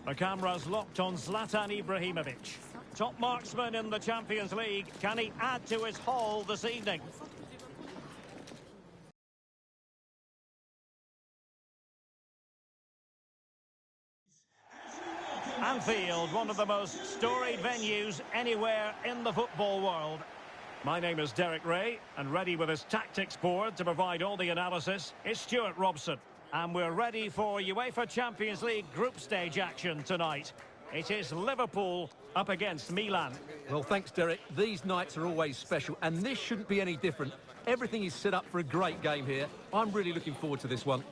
The camera's locked on Zlatan Ibrahimovic. Top marksman in the Champions League. Can he add to his haul this evening? Anfield, one of the most storied venues anywhere in the football world. My name is Derek Ray, and ready with his tactics board to provide all the analysis is Stuart Robson. And we're ready for UEFA Champions League group stage action tonight. It is Liverpool up against Milan. Well, thanks, Derek. These nights are always special, and this shouldn't be any different. Everything is set up for a great game here. I'm really looking forward to this one.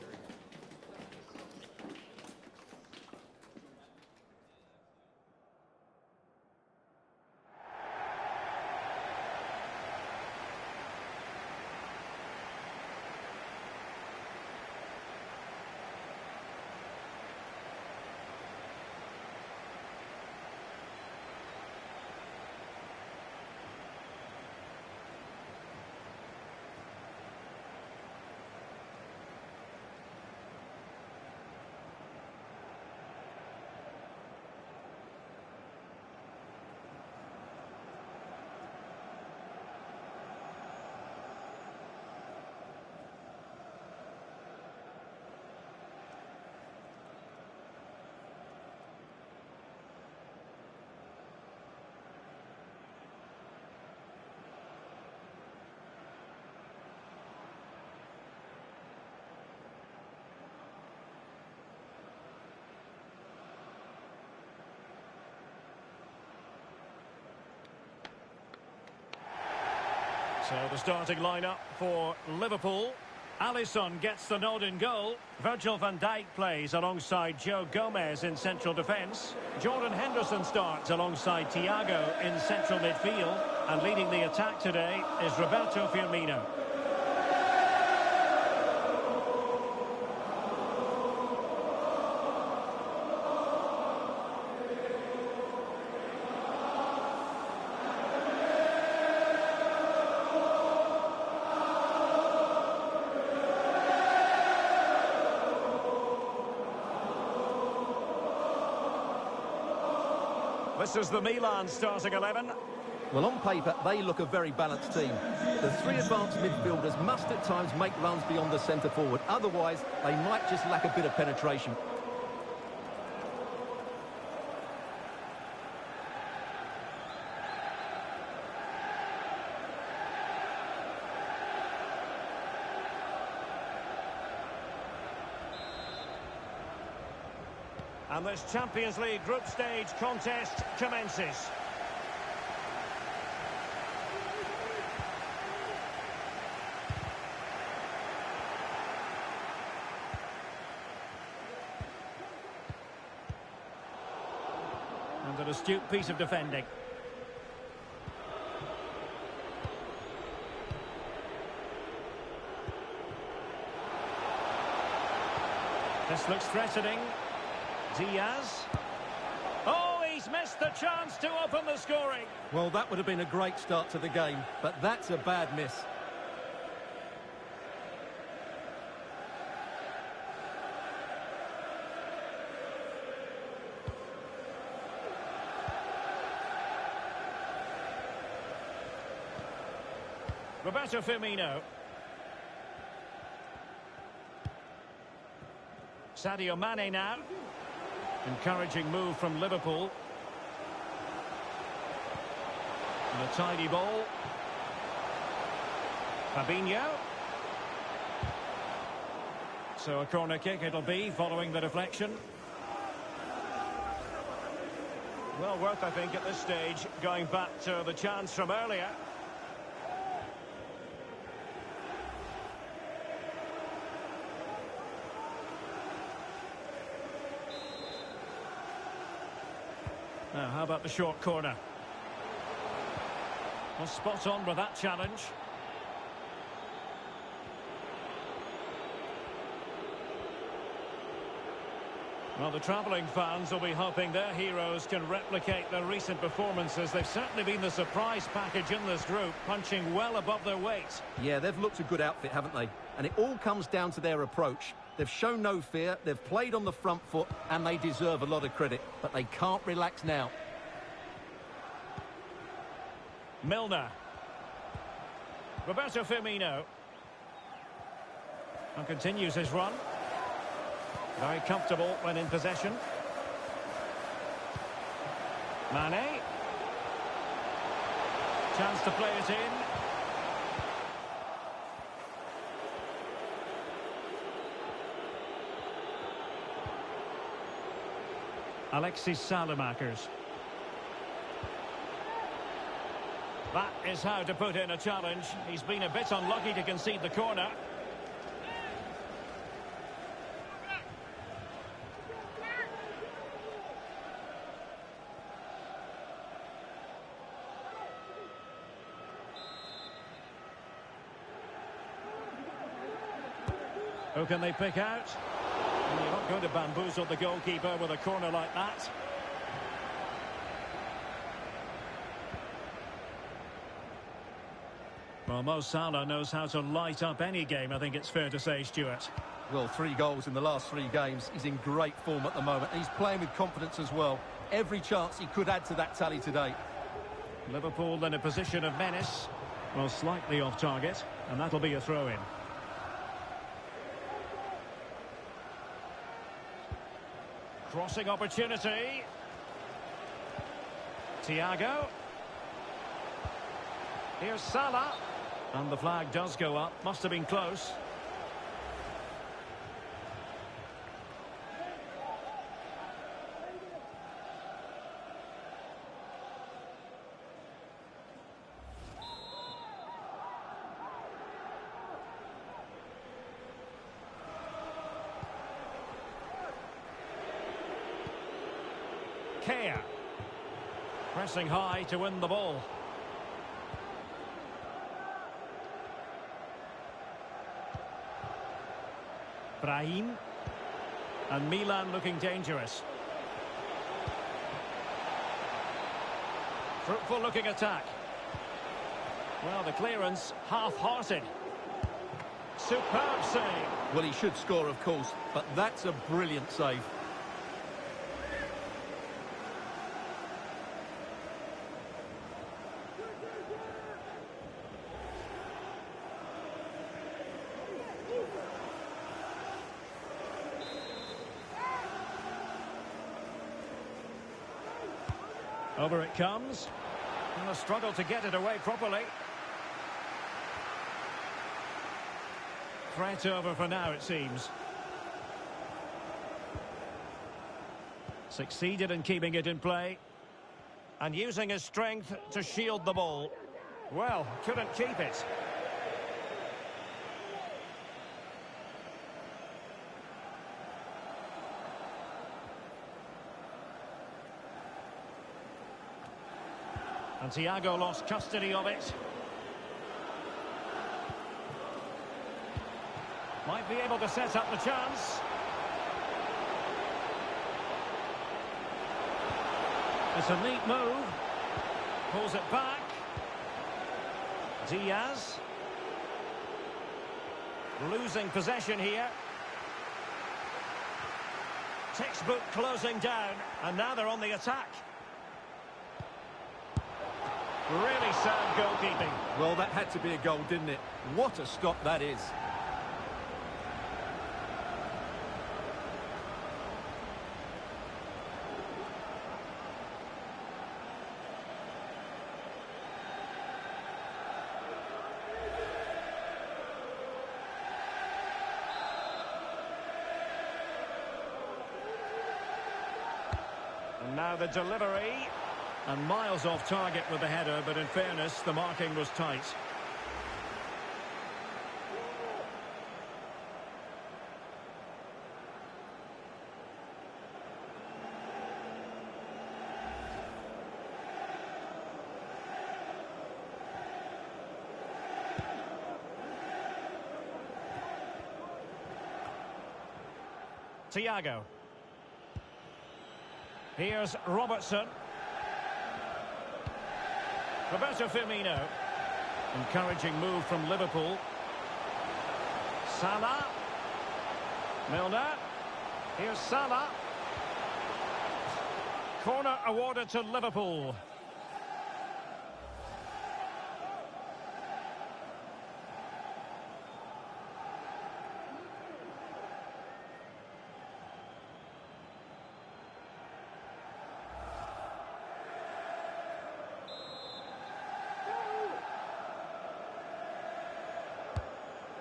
So the starting lineup for Liverpool. Alisson gets the nod in goal. Virgil van Dijk plays alongside Joe Gomez in central defence. Jordan Henderson starts alongside Thiago in central midfield. And leading the attack today is Roberto Firmino. This is the Milan starting 11. Well, on paper, they look a very balanced team. The three advanced midfielders must at times make runs beyond the centre forward. Otherwise, they might just lack a bit of penetration. And this Champions League group stage contest commences. And an astute piece of defending. This looks threatening. Diaz. Oh, he's missed the chance to open the scoring. Well, that would have been a great start to the game, but that's a bad miss. Roberto Firmino. Sadio Mane now. Encouraging move from Liverpool. And a tidy ball. Fabinho. So a corner kick it'll be following the deflection. Well worth, I think, at this stage, going back to the chance from earlier. Now, how about the short corner? Well, spot on with that challenge. Well, the travelling fans will be hoping their heroes can replicate their recent performances. They've certainly been the surprise package in this group, punching well above their weight. Yeah, they've looked a good outfit, haven't they? And it all comes down to their approach. They've shown no fear, they've played on the front foot, and they deserve a lot of credit. But they can't relax now. Milner. Roberto Firmino. And continues his run. Very comfortable when in possession. Mane. Chance to play it in. Alexis Salamakers. That is how to put in a challenge. He's been a bit unlucky to concede the corner. Who can they pick out? You're not going to bamboozle the goalkeeper with a corner like that. Well, Mo Salah knows how to light up any game, I think it's fair to say, Stuart. Well, 3 goals in the last 3 games. He's in great form at the moment. He's playing with confidence as well. Every chance he could add to that tally today. Liverpool in a position of menace. Well, slightly off target, and that'll be a throw-in. Crossing opportunity. Thiago. Here's Salah. And the flag does go up. Must have been close. Kea. Pressing high to win the ball. Brahim. And Milan looking dangerous. Fruitful looking attack. Well, the clearance half-hearted. Superb save. Well, he should score, of course, but that's a brilliant save. Over it comes. And a struggle to get it away properly. Threat over for now, it seems. Succeeded in keeping it in play. And using his strength to shield the ball. Well, couldn't keep it. And Thiago lost custody of it. Might be able to set up the chance. It's a neat move. Pulls it back. Diaz. Losing possession here. Textbook closing down. And now they're on the attack. Really sound goalkeeping. Well, that had to be a goal, didn't it? What a stop that is. And now the delivery. And miles off target with the header, but in fairness, the marking was tight. Thiago. Here's Robertson. Roberto Firmino. Encouraging move from Liverpool. Salah. Milner. Here's Salah. Corner awarded to Liverpool.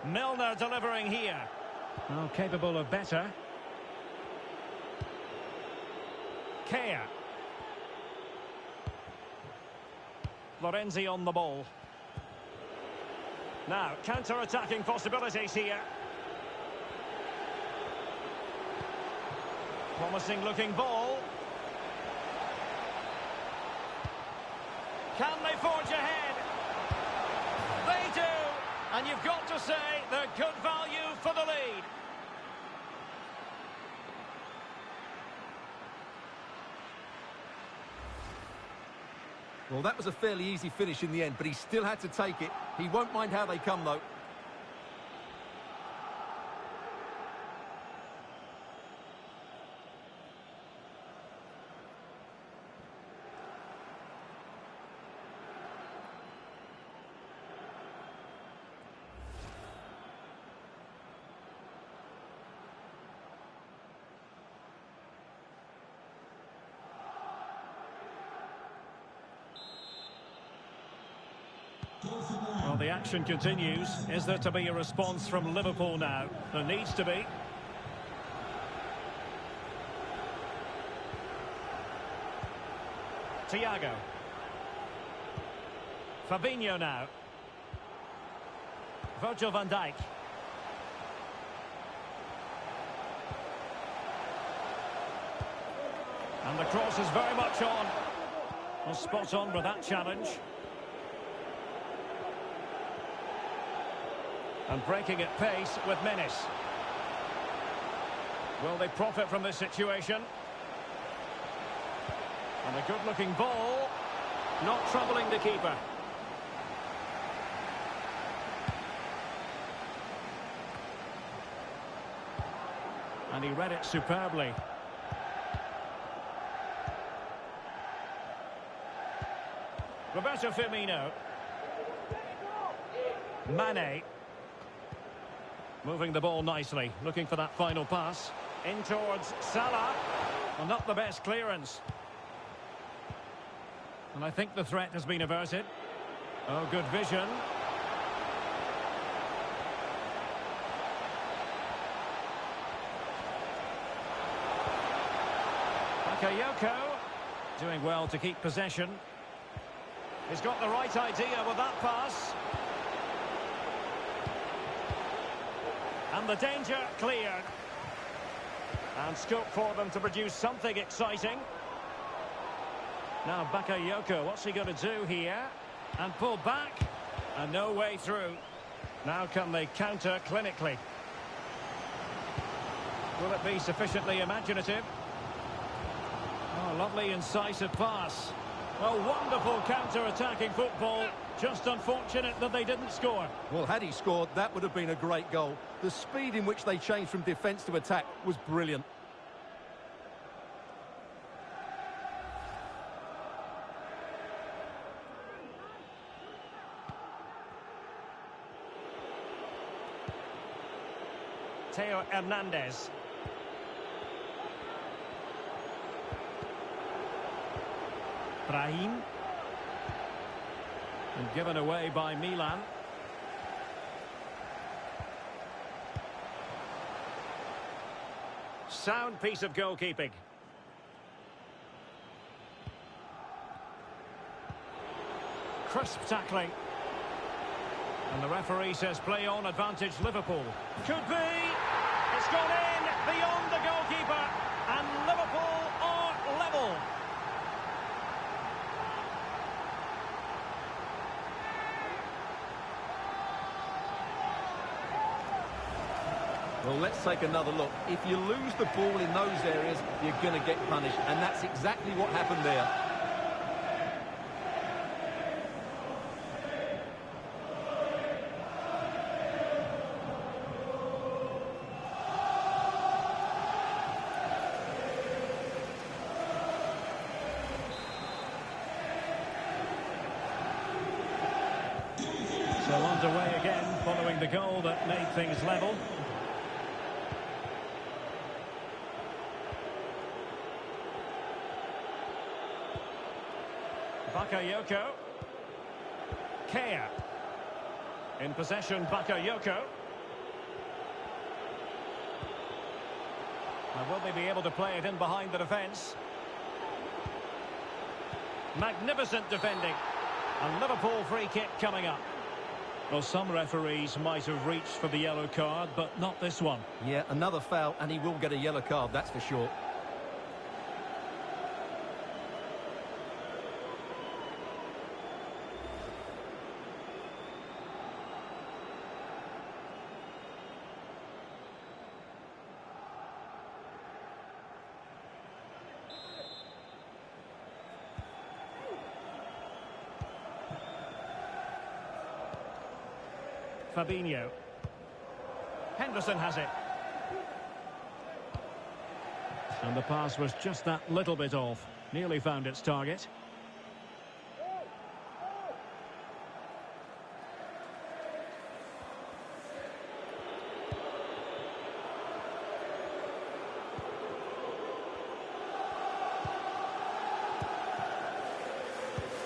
Milner delivering here. Oh, capable of better. Kea. Florenzi on the ball. Now, counter-attacking possibilities here. Promising looking ball. Can they forge ahead? They do! And you've got to say they're good value for the lead. Well, that was a fairly easy finish in the end, but he still had to take it. He won't mind how they come, though. Well, the action continues. Is there to be a response from Liverpool now? There needs to be. Thiago. Fabinho now. Virgil van Dijk. And the cross is very much on. Well, spot on with that challenge. And breaking at pace with menace. Will they profit from this situation? And a good-looking ball. Not troubling the keeper. And he read it superbly. Roberto Firmino. Mane. Moving the ball nicely, looking for that final pass. In towards Salah. Well, not the best clearance. And I think the threat has been averted. Oh, good vision. Bakayoko doing well to keep possession. He's got the right idea with that pass. And the danger cleared. And scope for them to produce something exciting. Now Bakayoko, what's he going to do here? And pull back. And no way through. Now can they counter clinically? Will it be sufficiently imaginative? Oh, lovely incisive pass. Well, wonderful counter-attacking football. Just unfortunate that they didn't score. Well, had he scored, that would have been a great goal. The speed in which they changed from defence to attack was brilliant. Theo Hernandez. Brahim. And given away by Milan. Sound piece of goalkeeping. Crisp tackling. And the referee says play on, advantage Liverpool. Could be. It's gone in beyond the goalkeeper. And Liverpool are level. Well, let's take another look. If you lose the ball in those areas, you're going to get punished. And that's exactly what happened there. So underway again, following the goal that made things level. Bakayoko. Kea. In possession, Bakayoko. And will they be able to play it in behind the defence? Magnificent defending. A Liverpool free kick coming up. Well, some referees might have reached for the yellow card, but not this one. Yeah, another foul, and he will get a yellow card, that's for sure. Fabinho. Henderson has it. And the pass was just that little bit off. Nearly found its target.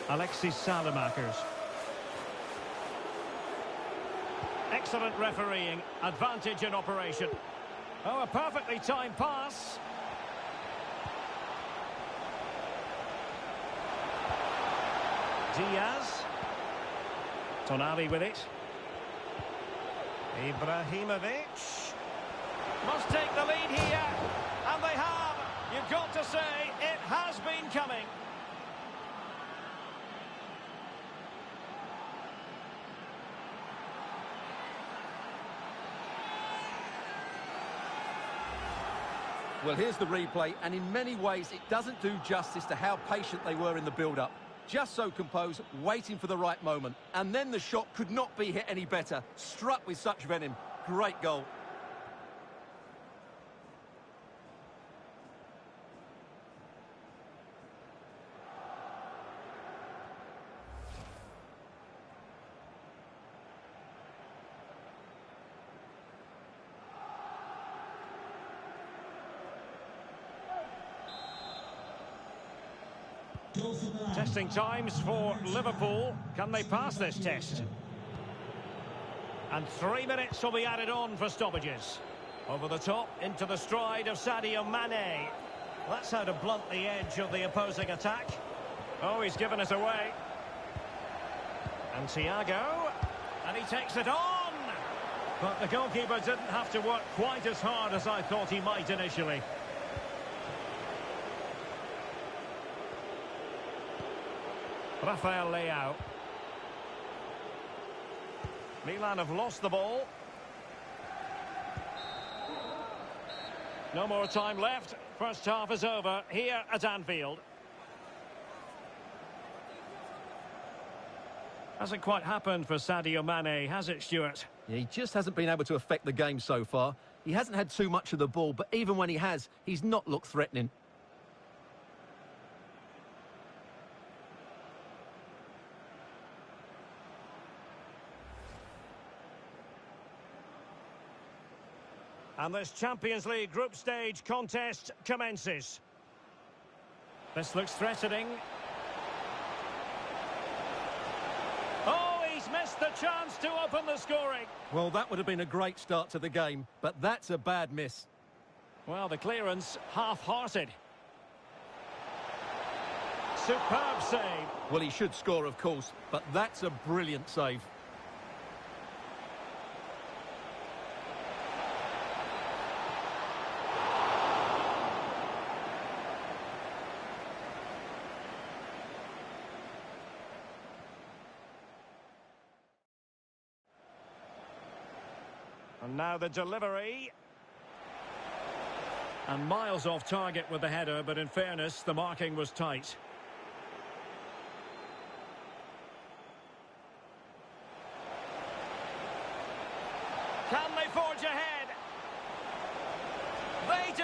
Alexis Salamakers. Excellent refereeing, advantage in operation. Oh, a perfectly timed pass. Diaz. Tonali with it. Ibrahimovic. Must take the lead here. And they have. You've got to say, it has been coming. Well, here's the replay, and in many ways it doesn't do justice to how patient they were in the build-up. Just so composed, waiting for the right moment. And then the shot could not be hit any better. Struck with such venom. Great goal. Testing times for Liverpool. Can they pass this test? And 3 minutes will be added on for stoppages. Over the top, into the stride of Sadio Mane. That's how to blunt the edge of the opposing attack. Oh, he's given us away. And Thiago. And he takes it on. But the goalkeeper didn't have to work quite as hard as I thought he might initially. Rafael Leao. Milan have lost the ball. No more time left. First half is over here at Anfield. Hasn't quite happened for Sadio Mane, has it, Stuart? Yeah, he just hasn't been able to affect the game so far. He hasn't had too much of the ball, but even when he has, he's not looked threatening. And this Champions League group stage contest commences. This looks threatening. Oh, he's missed the chance to open the scoring. Well, that would have been a great start to the game, but that's a bad miss. Well, the clearance half-hearted. Superb save. Well, he should score, of course, but that's a brilliant save. And now the delivery. And miles off target with the header, but in fairness, the marking was tight. Can they forge ahead? They do!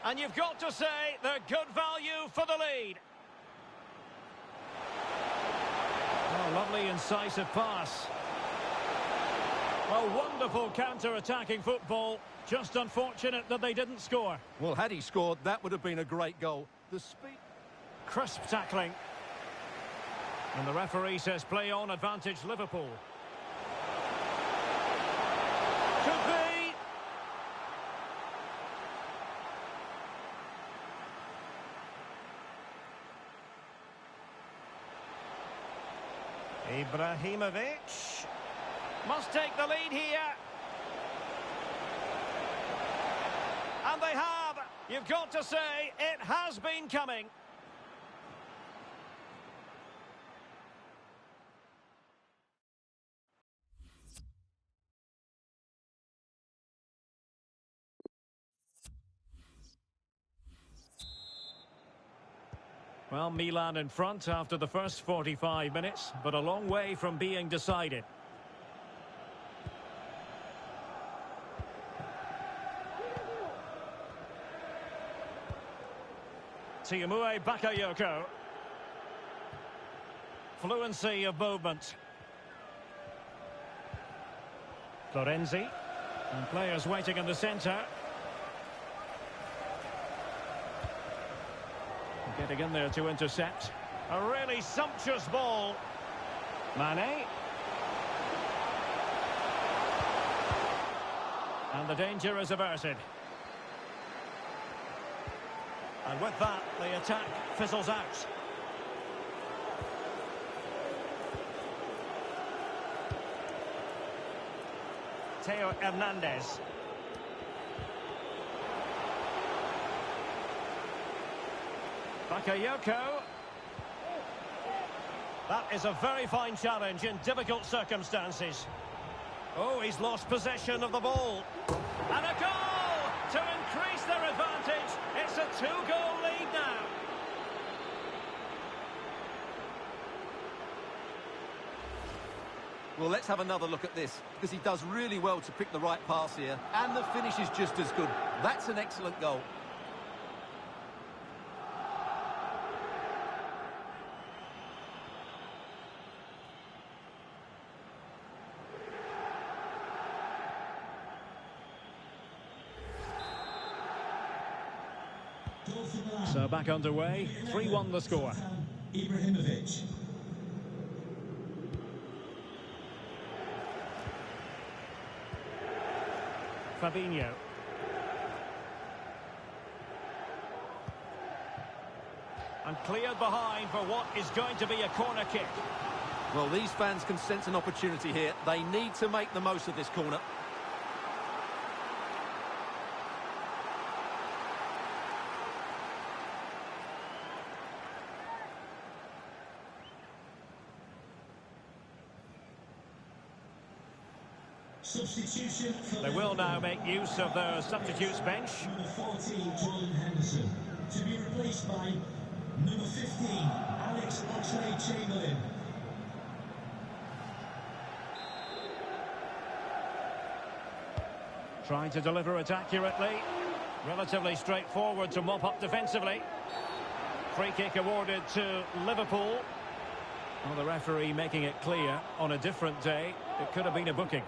And you've got to say, they're good value for the lead. Oh, lovely incisive pass. A wonderful counter-attacking football. Just unfortunate that they didn't score. Well, had he scored, that would have been a great goal. The speed... Crisp tackling. And the referee says play on, advantage Liverpool. Could be. Ibrahimovic must take the lead here. And they have. You've got to say, it has been coming. Well, Milan in front after the first 45 minutes, but a long way from being decided. Tiamue Bakayoko. Fluency of movement. Florenzi. And players waiting in the centre. Getting in there to intercept. A really sumptuous ball. Mane. And the danger is averted. And with that, the attack fizzles out. Theo Hernandez. Bakayoko. That is a very fine challenge in difficult circumstances. Oh, he's lost possession of the ball. And a goal to increase their advantage. It's a two-goal lead now. Well, let's have another look at this, because he does really well to pick the right pass here, and the finish is just as good. That's an excellent goal. So back underway, 3-1 the score. Ibrahimovic. Fabinho. And cleared behind for what is going to be a corner kick. Well, these fans can sense an opportunity here. They need to make the most of this corner. Substitution for They will now make use of their substitutes bench. number 14, Jordan Henderson, to be replaced by number 15, Alex Oxlade-Chamberlain. Trying to deliver it accurately. Relatively straightforward to mop up defensively. Free kick awarded to Liverpool. Well, the referee making it clear on a different day it could have been a booking.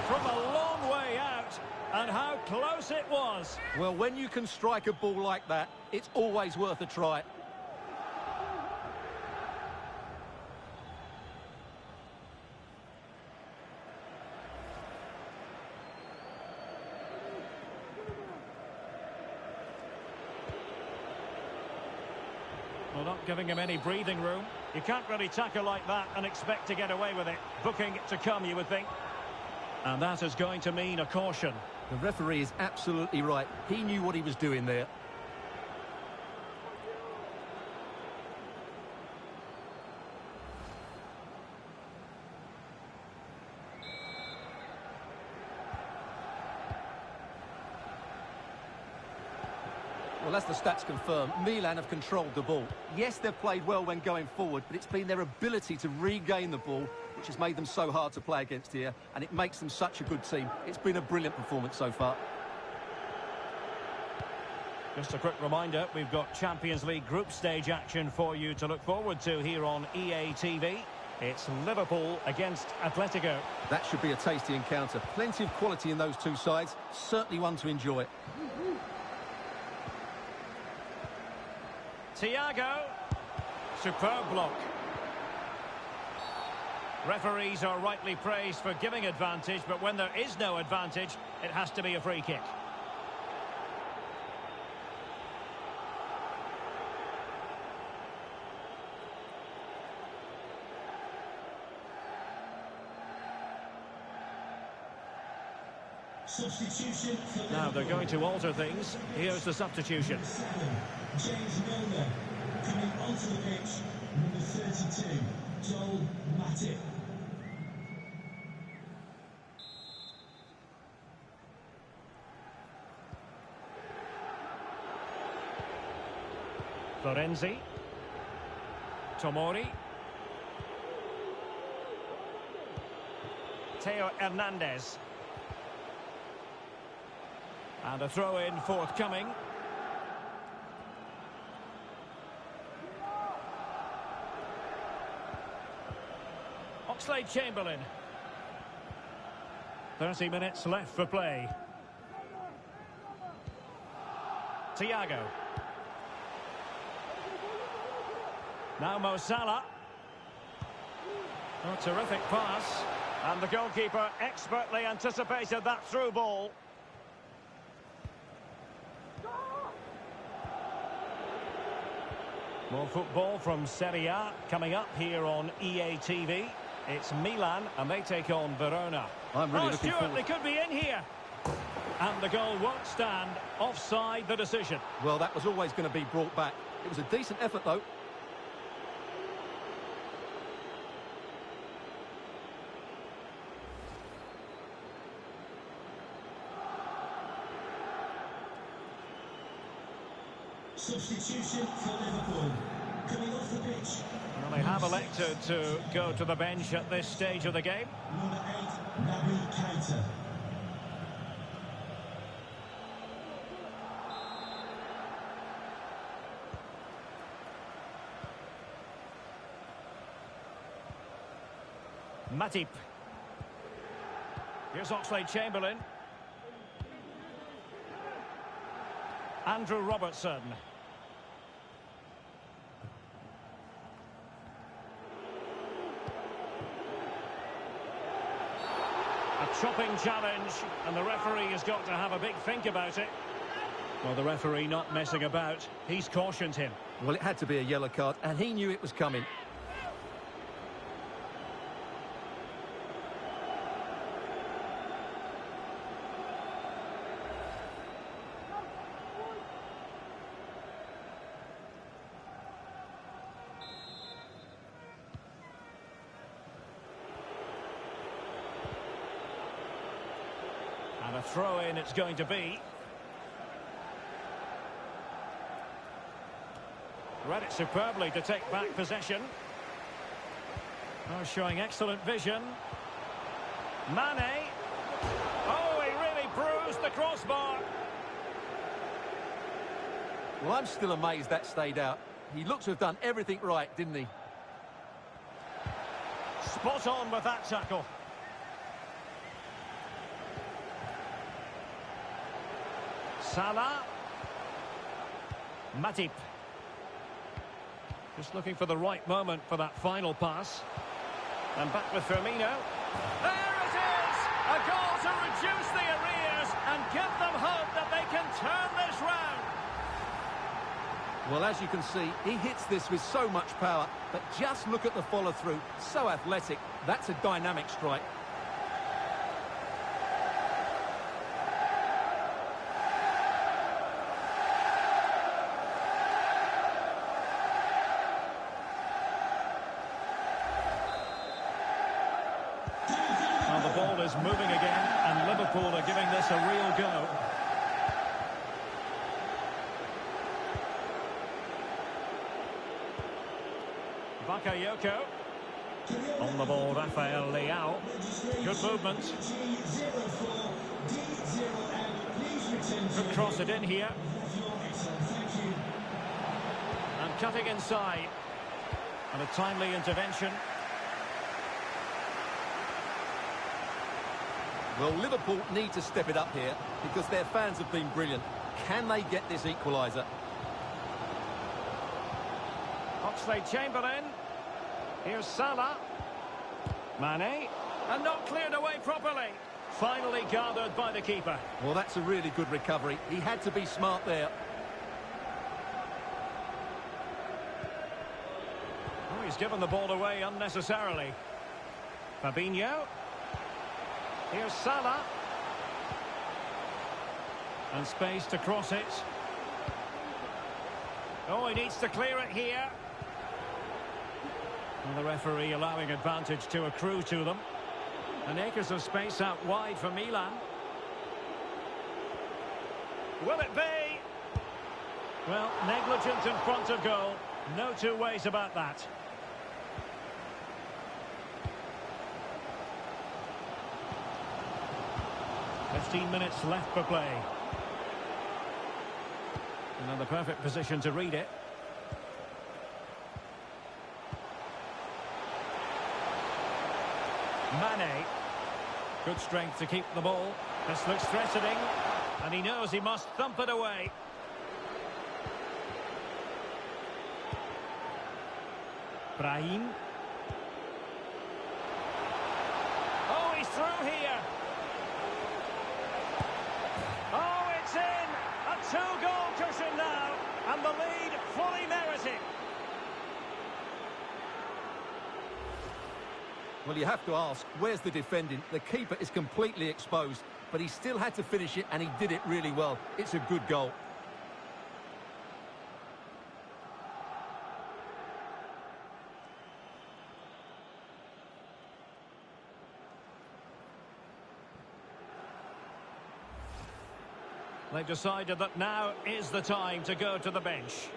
From a long way out, and how close it was. Well, when you can strike a ball like that, it's always worth a try. Well, not giving him any breathing room. You can't really tackle like that and expect to get away with it. Booking to come, you would think. And that is going to mean a caution. The referee is absolutely right. He knew what he was doing there. Well, as the stats confirm, Milan have controlled the ball. Yes, they've played well when going forward, but it's been their ability to regain the ball which has made them so hard to play against here, and it makes them such a good team. It's been a brilliant performance so far. Just a quick reminder, we've got Champions League group stage action for you to look forward to here on EA TV. It's Liverpool against Atletico. That should be a tasty encounter. Plenty of quality in those two sides. Certainly one to enjoy. Thiago. Superb block. Referees are rightly praised for giving advantage, but when there is no advantage, it has to be a free kick. Substitution for Now they're going to alter things. Here's the substitution. 7, James Milner. Coming onto the pitch, number 32, Joel Matip. Florenzi. Tomori. Theo Hernandez. And a throw-in forthcoming. Oxlade-Chamberlain. 30 minutes left for play. Thiago. Now Mo Salah. Oh, terrific pass. And the goalkeeper expertly anticipated that through ball. More football from Serie A coming up here on EA TV. It's Milan and they take on Verona. I'm really looking Stuart, forward. they could be in here. And the goal won't stand. Offside the decision. Well, that was always going to be brought back. It was a decent effort, though. Substitution for Liverpool. Coming off the pitch. Well, they have elected to go to the bench at this stage of the game. Number 8, Naby Keita. Matip. Here's Oxlade-Chamberlain. Andrew Robertson. A chopping challenge, and the referee has got to have a big think about it. Well, the referee not messing about. He's cautioned him. Well, it had to be a yellow card, and he knew it was coming. And a throw-in it's going to be. Read it superbly to take back possession. Oh, showing excellent vision. Mane. Oh, he really bruised the crossbar. Well, I'm still amazed that stayed out. He looks to have done everything right, didn't he? Spot on with that tackle. Salah. Matip. Just looking for the right moment for that final pass. And back with Firmino. There it is! A goal to reduce the arrears and give them hope that they can turn this round. Well, as you can see, he hits this with so much power, but just look at the follow-through. So athletic. That's a dynamic strike. Well, the ball is moving again, and Liverpool are giving this a real go. Bakayoko. On the ball, Rafael Leao. Good movement. Could cross it in here. And cutting inside. And a timely intervention. Well, Liverpool need to step it up here because their fans have been brilliant. Can they get this equaliser? Oxlade-Chamberlain. Here's Salah. Mane. And not cleared away properly. Finally gathered by the keeper. Well, that's a really good recovery. He had to be smart there. Oh, he's given the ball away unnecessarily. Fabinho. Here's Salah. And space to cross it. Oh, he needs to clear it here. And the referee allowing advantage to accrue to them. And acres of space out wide for Milan. Will it be? Well, negligent in front of goal. No two ways about that. "15 minutes left for play. Another perfect position to read it. Mane. Good strength to keep the ball. This looks threatening. And he knows he must thump it away. Brahim. Oh, he's through here. Oh, it's in. A two-goal cushion now. And the lead fully merited. Well, you have to ask, where's the defending? The keeper is completely exposed, but he still had to finish it, and he did it really well. It's a good goal. They've decided that now is the time to go to the bench.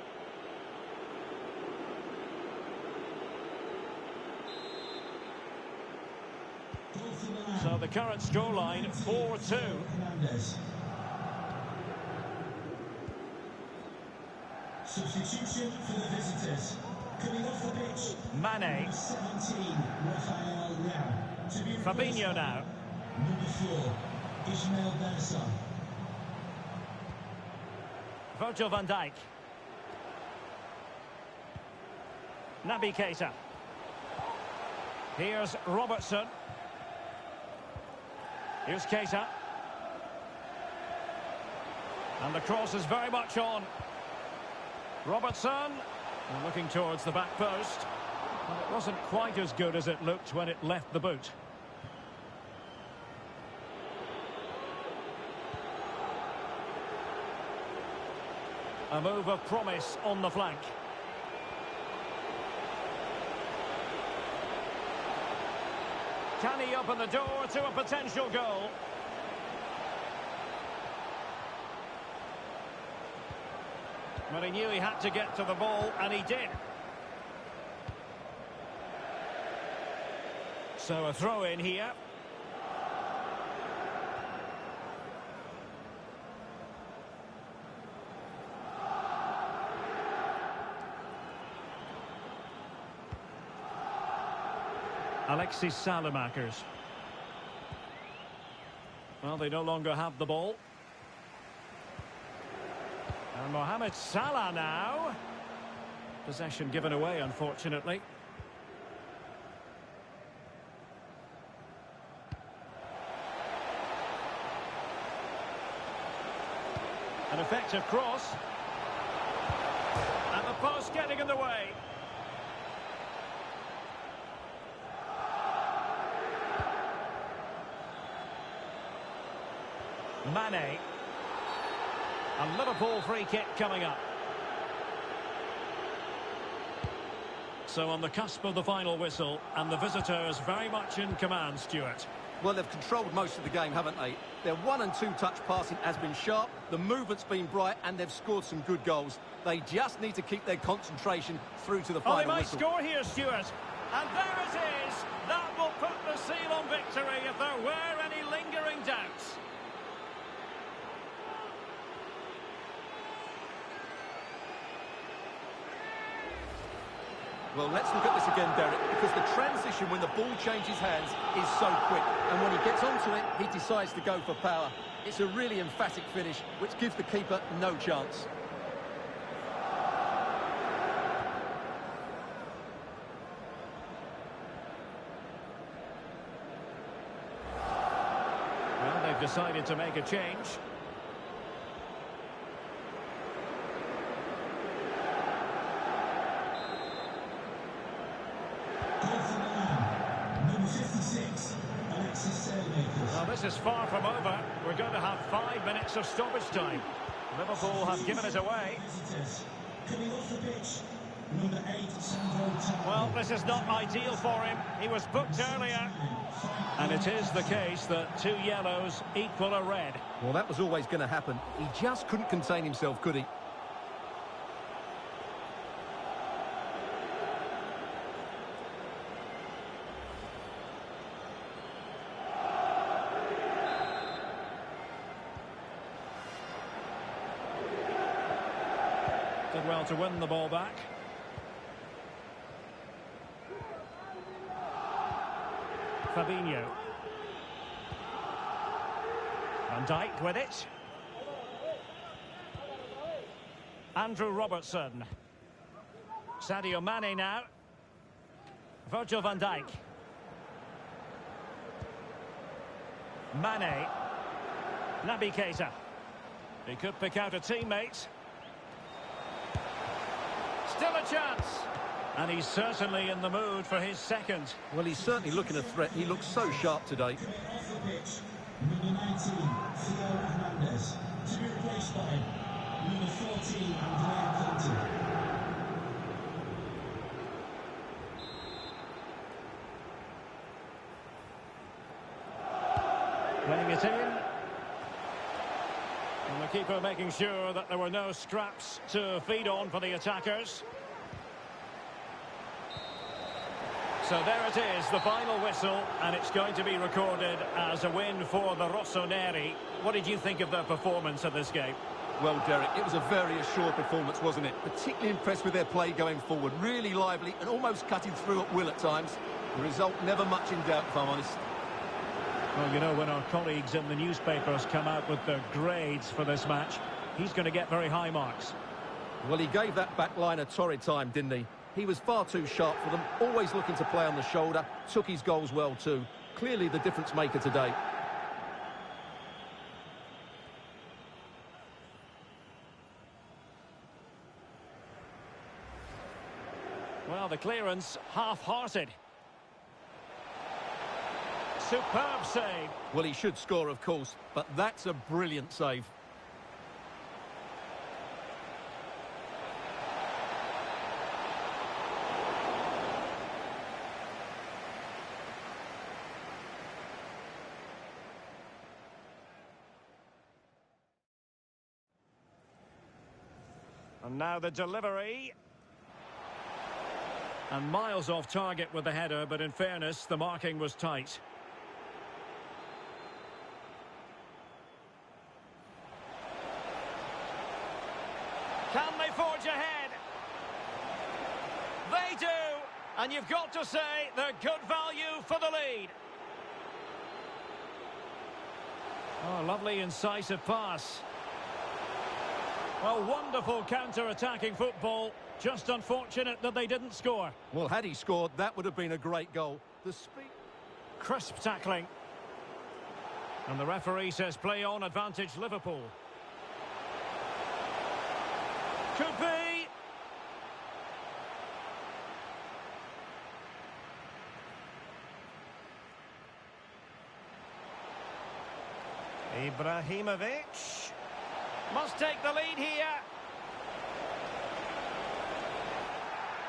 So the current scoreline, 4-2. Substitution for the visitors. Coming off the pitch. Mane. 17, Rafael Leao. To be Fabinho now. Number 4, Ismail Benson. Virgil van Dijk. Naby Keita. Here's Robertson. Here's Keita. And the cross is very much on. Robertson. And looking towards the back post. And it wasn't quite as good as it looked when it left the boot. A move of promise on the flank. Can he open the door to a potential goal? Well, he knew he had to get to the ball, and he did. So a throw in here. Alexis Salamakers. Well, they no longer have the ball. And Mohamed Salah now. Possession given away, unfortunately. An effective cross. And the post getting in the way. Mane. A Liverpool free kick coming up. So on the cusp of the final whistle, and the visitors very much in command, Stuart. Well, they've controlled most of the game, haven't they? Their 1- and 2-touch passing has been sharp, the movement's been bright, and they've scored some good goals. They just need to keep their concentration through to the final they might whistle. score here, Stuart. And there it is. That will put the seal on victory if there were any lingering doubts. Well, let's look at this again, Derek, because the transition when the ball changes hands is so quick. And when he gets onto it, he decides to go for power. It's a really emphatic finish, which gives the keeper no chance. Well, they've decided to make a change. Well, this is far from over. We're going to have 5 minutes of stoppage time. Liverpool have given it away. Well, this is not ideal for him. He was booked earlier. And it is the case that 2 yellows equal a red. Well, that was always going to happen. He just couldn't contain himself, could he? Did well to win the ball back. Fabinho. Van Dijk with it. Andrew Robertson. Sadio Mane now. Virgil van Dijk. Mane. Naby Keita. He could pick out a teammate. Still a chance. And he's certainly in the mood for his second. Well, he's certainly looking a threat. He looks so sharp today. Number 19, Theo Hernandez, to be replaced by number 14, Andrea Conte. Playing it in. And the keeper making sure that there were no scraps to feed on for the attackers. So there it is, the final whistle, and it's going to be recorded as a win for the Rossoneri. What did you think of their performance in this game? Well, Derek, it was a very assured performance, wasn't it? Particularly impressed with their play going forward. Really lively and almost cutting through at will at times. The result never much in doubt, if I'm honest. Well, you know, when our colleagues in the newspapers come out with their grades for this match, he's going to get very high marks. Well, he gave that back line a torrid time, didn't he? He was far too sharp for them, always looking to play on the shoulder, took his goals well too. Clearly the difference maker today. Well, the clearance half-hearted. Superb save. Well, he should score, of course, but that's a brilliant save. And now the delivery. And miles off target with the header, but in fairness, the marking was tight. Can they forge ahead? They do! And you've got to say they're good value for the lead. Oh, lovely incisive pass. Well, wonderful counter-attacking football. Just unfortunate that they didn't score. Well, had he scored, that would have been a great goal. The speed... Crisp tackling. And the referee says play on, advantage Liverpool. Could be. Ibrahimovic. Must take the lead here.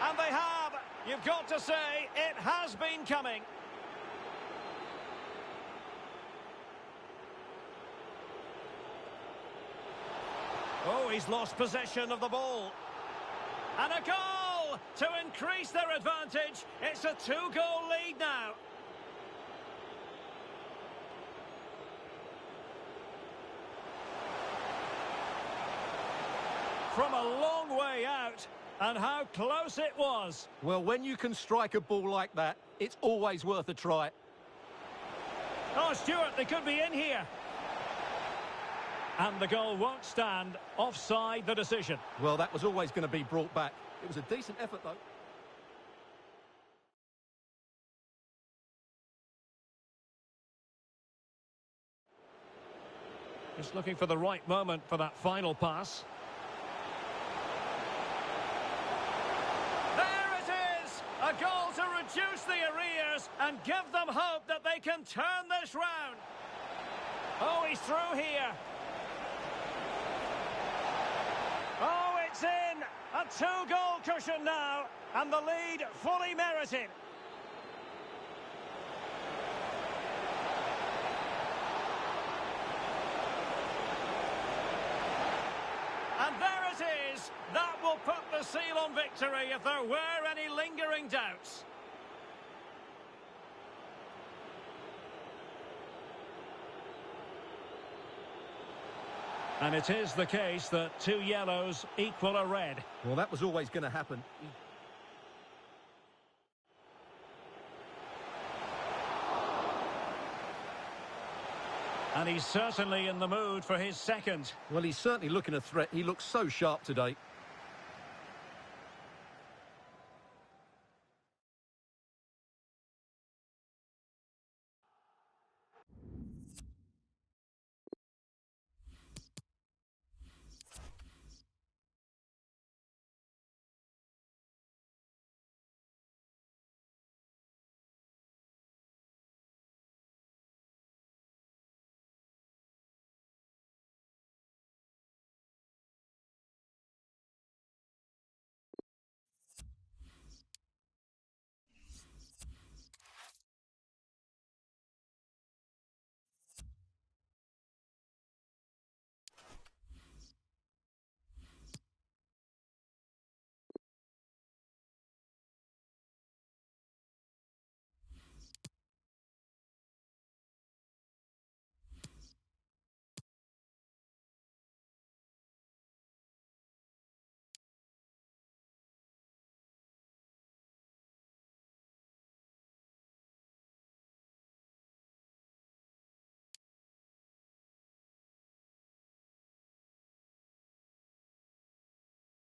And they have. You've got to say, it has been coming. Oh, he's lost possession of the ball. And a goal to increase their advantage. It's a 2-goal lead now. From a long way out, and how close it was. Well, when you can strike a ball like that, it's always worth a try. Oh, Stuart, they could be in here. And the goal won't stand. Offside the decision. Well, that was always going to be brought back. It was a decent effort, though. Just looking for the right moment for that final pass. There it is! A goal to reduce the arrears and give them hope that they can turn this round. Oh, he's through here. Oh, it's in! A 2-goal cushion now, and the lead fully merited. And there it is! That will put the seal on victory if there were any lingering doubts. And it is the case that 2 yellows equal a red. Well, that was always going to happen. And he's certainly in the mood for his second. Well, he's certainly looking a threat. He looks so sharp today.